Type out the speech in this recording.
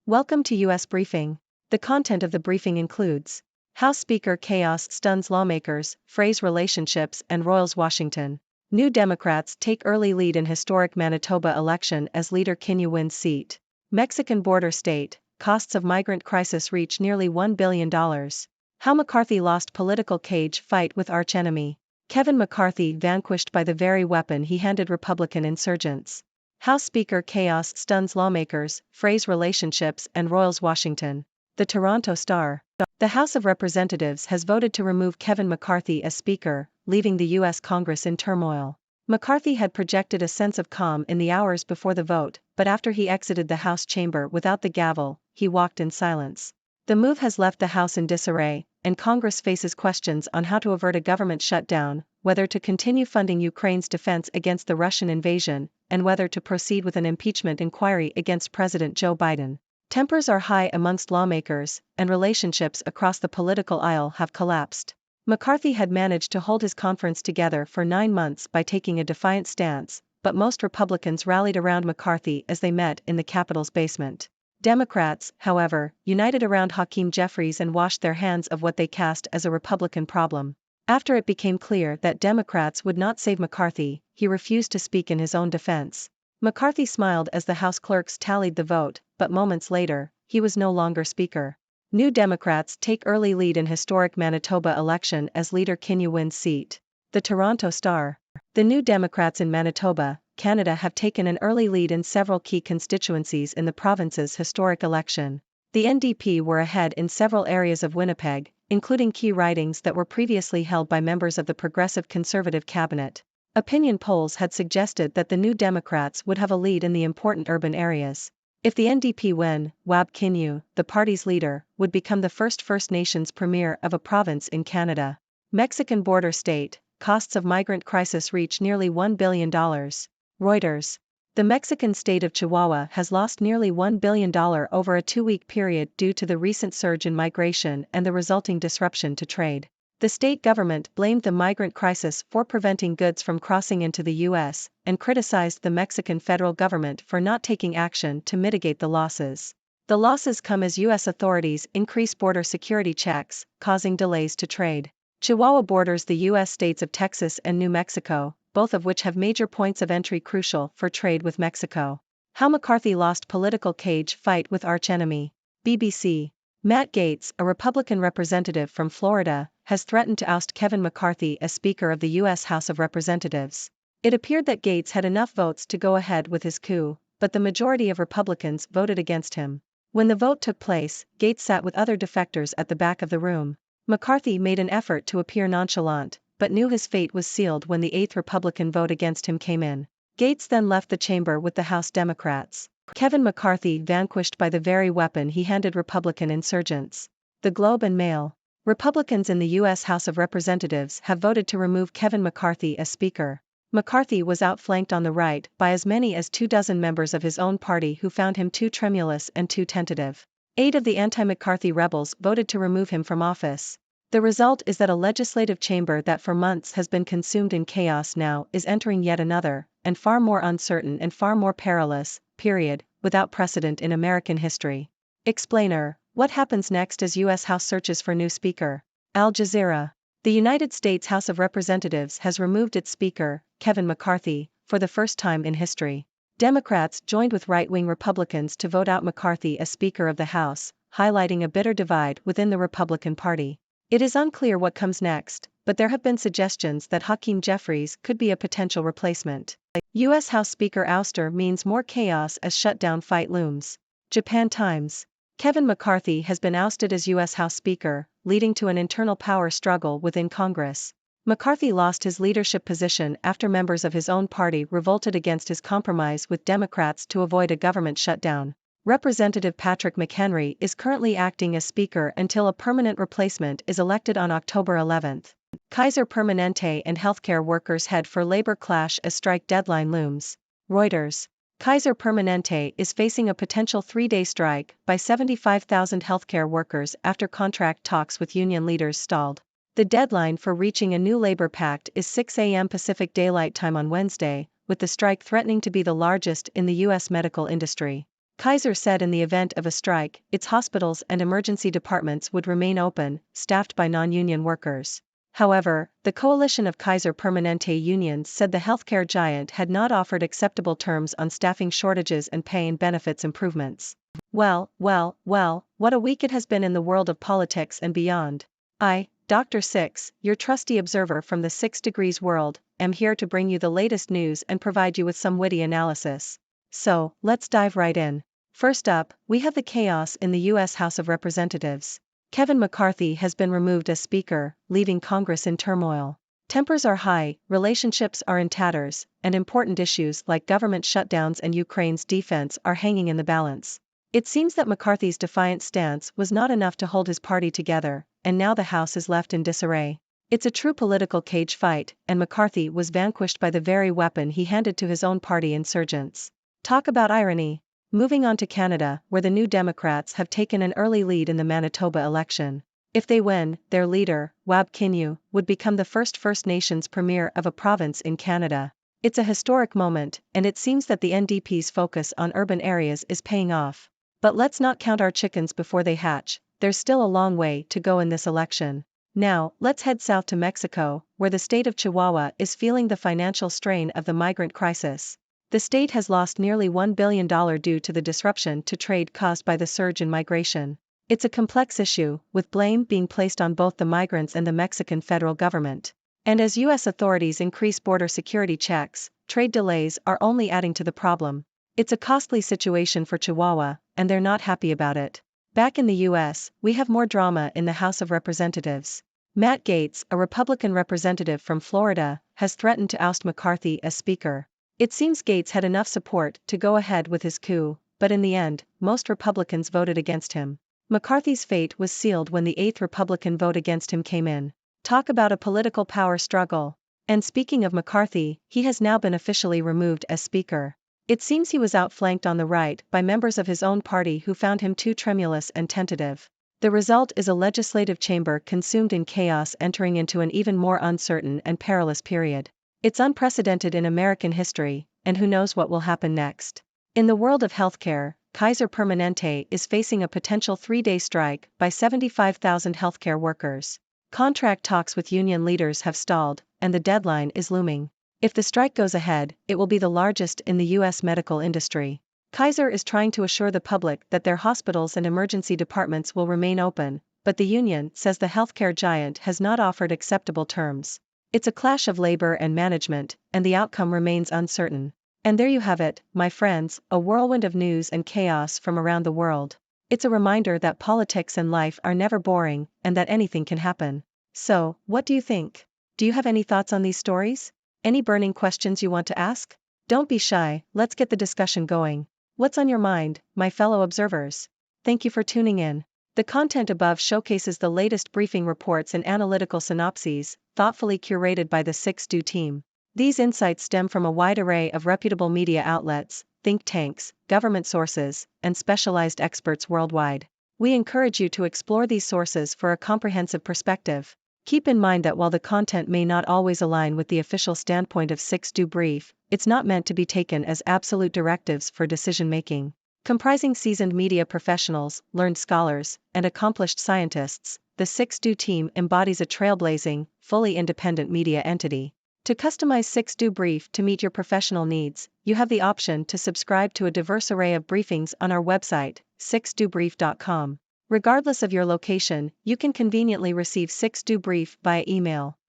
Welcome to US Briefing. The content of the briefing includes House Speaker chaos stuns lawmakers, frays relationships and roils Washington. New Democrats take early lead in historic Manitoba election as Leader Kinew wins seat. Mexican border state, costs of migrant crisis reach nearly $1 billion. How McCarthy lost political cage fight with archenemy. Kevin McCarthy vanquished by the very weapon he handed Republican insurgents. House Speaker chaos stuns lawmakers, frays relationships and roils Washington. The Toronto Star. The House of Representatives has voted to remove Kevin McCarthy as Speaker, leaving the U.S. Congress in turmoil. McCarthy had projected a sense of calm in the hours before the vote, but after he exited the House chamber without the gavel, he walked in silence. The move has left the House in disarray, and Congress faces questions on how to avert a government shutdown, whether to continue funding Ukraine's defense against the Russian invasion, and whether to proceed with an impeachment inquiry against President Joe Biden. Tempers are high amongst lawmakers, and relationships across the political aisle have collapsed. McCarthy had managed to hold his conference together for 9 months by taking a defiant stance, but most Republicans rallied around McCarthy as they met in the Capitol's basement. Democrats, however, united around Hakeem Jeffries and washed their hands of what they cast as a Republican problem. After it became clear that Democrats would not save McCarthy, he refused to speak in his own defense. McCarthy smiled as the House clerks tallied the vote, but moments later, he was no longer Speaker. New Democrats take early lead in historic Manitoba election as Leader Kinew wins seat. The Toronto Star. The New Democrats in Manitoba, Canada have taken an early lead in several key constituencies in the province's historic election. The NDP were ahead in several areas of Winnipeg, including key ridings that were previously held by members of the Progressive Conservative cabinet. Opinion polls had suggested that the New Democrats would have a lead in the important urban areas. If the NDP win, Wab Kinew, the party's leader, would become the first First Nations premier of a province in Canada. Mexican border state, costs of migrant crisis reach nearly $1 billion. Reuters. The Mexican state of Chihuahua has lost nearly $1 billion over a 2-week period due to the recent surge in migration and the resulting disruption to trade. The state government blamed the migrant crisis for preventing goods from crossing into the U.S., and criticized the Mexican federal government for not taking action to mitigate the losses. The losses come as U.S. authorities increase border security checks, causing delays to trade. Chihuahua borders the U.S. states of Texas and New Mexico, both of which have major points of entry crucial for trade with Mexico. How McCarthy lost political cage fight with archenemy. BBC. Matt Gaetz, a Republican representative from Florida, has threatened to oust Kevin McCarthy as Speaker of the U.S. House of Representatives. It appeared that Gaetz had enough votes to go ahead with his coup, but the majority of Republicans voted against him. When the vote took place, Gaetz sat with other defectors at the back of the room. McCarthy made an effort to appear nonchalant, but knew his fate was sealed when the 8th Republican vote against him came in. Gaetz then left the chamber with the House Democrats. Kevin McCarthy vanquished by the very weapon he handed Republican insurgents. The Globe and Mail. Republicans in the U.S. House of Representatives have voted to remove Kevin McCarthy as Speaker. McCarthy was outflanked on the right by as many as 24 members of his own party who found him too tremulous and too tentative. 8 of the anti-McCarthy rebels voted to remove him from office. The result is that a legislative chamber that for months has been consumed in chaos now is entering yet another, and far more uncertain and far more perilous, period, without precedent in American history. Explainer. What happens next as U.S. House searches for new Speaker? Al Jazeera. The United States House of Representatives has removed its Speaker, Kevin McCarthy, for the first time in history. Democrats joined with right-wing Republicans to vote out McCarthy as Speaker of the House, highlighting a bitter divide within the Republican Party. It is unclear what comes next, but there have been suggestions that Hakeem Jeffries could be a potential replacement. U.S. House Speaker ouster means more chaos as shutdown fight looms. Japan Times. Kevin McCarthy has been ousted as U.S. House Speaker, leading to an internal power struggle within Congress. McCarthy lost his leadership position after members of his own party revolted against his compromise with Democrats to avoid a government shutdown. Representative Patrick McHenry is currently acting as Speaker until a permanent replacement is elected on October 11. Kaiser Permanente and healthcare workers head for labor clash as strike deadline looms. Reuters. Kaiser Permanente is facing a potential 3-day strike by 75,000 healthcare workers after contract talks with union leaders stalled. The deadline for reaching a new labor pact is 6 a.m. Pacific Daylight Time on Wednesday, with the strike threatening to be the largest in the U.S. medical industry. Kaiser said in the event of a strike, its hospitals and emergency departments would remain open, staffed by non-union workers. However, the coalition of Kaiser Permanente unions said the healthcare giant had not offered acceptable terms on staffing shortages and pay and benefits improvements. Well, what a week it has been in the world of politics and beyond. I, Dr. Six, your trusty observer from the 6 Degrees world, am here to bring you the latest news and provide you with some witty analysis. So, let's dive right in. First up, we have the chaos in the U.S. House of Representatives. Kevin McCarthy has been removed as Speaker, leaving Congress in turmoil. Tempers are high, relationships are in tatters, and important issues like government shutdowns and Ukraine's defense are hanging in the balance. It seems that McCarthy's defiant stance was not enough to hold his party together, and now the House is left in disarray. It's a true political cage fight, and McCarthy was vanquished by the very weapon he handed to his own party insurgents. Talk about irony. Moving on to Canada, where the New Democrats have taken an early lead in the Manitoba election. If they win, their leader, Leader Kinew, would become the first First Nations premier of a province in Canada. It's a historic moment, and it seems that the NDP's focus on urban areas is paying off. But let's not count our chickens before they hatch. There's still a long way to go in this election. Now, let's head south to Mexico, where the state of Chihuahua is feeling the financial strain of the migrant crisis. The state has lost nearly $1 billion due to the disruption to trade caused by the surge in migration. It's a complex issue, with blame being placed on both the migrants and the Mexican federal government. And as U.S. authorities increase border security checks, trade delays are only adding to the problem. It's a costly situation for Chihuahua, and they're not happy about it. Back in the U.S., we have more drama in the House of Representatives. Matt Gaetz, a Republican representative from Florida, has threatened to oust McCarthy as Speaker. It seems Gaetz had enough support to go ahead with his coup, but in the end, most Republicans voted against him. McCarthy's fate was sealed when the 8th Republican vote against him came in. Talk about a political power struggle. And speaking of McCarthy, he has now been officially removed as Speaker. It seems he was outflanked on the right by members of his own party who found him too tremulous and tentative. The result is a legislative chamber consumed in chaos, entering into an even more uncertain and perilous period. It's unprecedented in American history, and who knows what will happen next. In the world of healthcare, Kaiser Permanente is facing a potential 3-day strike by 75,000 healthcare workers. Contract talks with union leaders have stalled, and the deadline is looming. If the strike goes ahead, it will be the largest in the U.S. medical industry. Kaiser is trying to assure the public that their hospitals and emergency departments will remain open, but the union says the healthcare giant has not offered acceptable terms. It's a clash of labor and management, and the outcome remains uncertain. And there you have it, my friends, a whirlwind of news and chaos from around the world. It's a reminder that politics and life are never boring, and that anything can happen. So, what do you think? Do you have any thoughts on these stories? Any burning questions you want to ask? Don't be shy, let's get the discussion going. What's on your mind, my fellow observers? Thank you for tuning in. The content above showcases the latest briefing reports and analytical synopses, thoughtfully curated by the 6Do team. These insights stem from a wide array of reputable media outlets, think tanks, government sources, and specialized experts worldwide. We encourage you to explore these sources for a comprehensive perspective. Keep in mind that while the content may not always align with the official standpoint of 6Do Brief, it's not meant to be taken as absolute directives for decision-making. Comprising seasoned media professionals, learned scholars, and accomplished scientists, the 6Do team embodies a trailblazing, fully independent media entity. To customize 6Do Brief to meet your professional needs, you have the option to subscribe to a diverse array of briefings on our website, 6dobrief.com. Regardless of your location, you can conveniently receive 6Do Brief via email.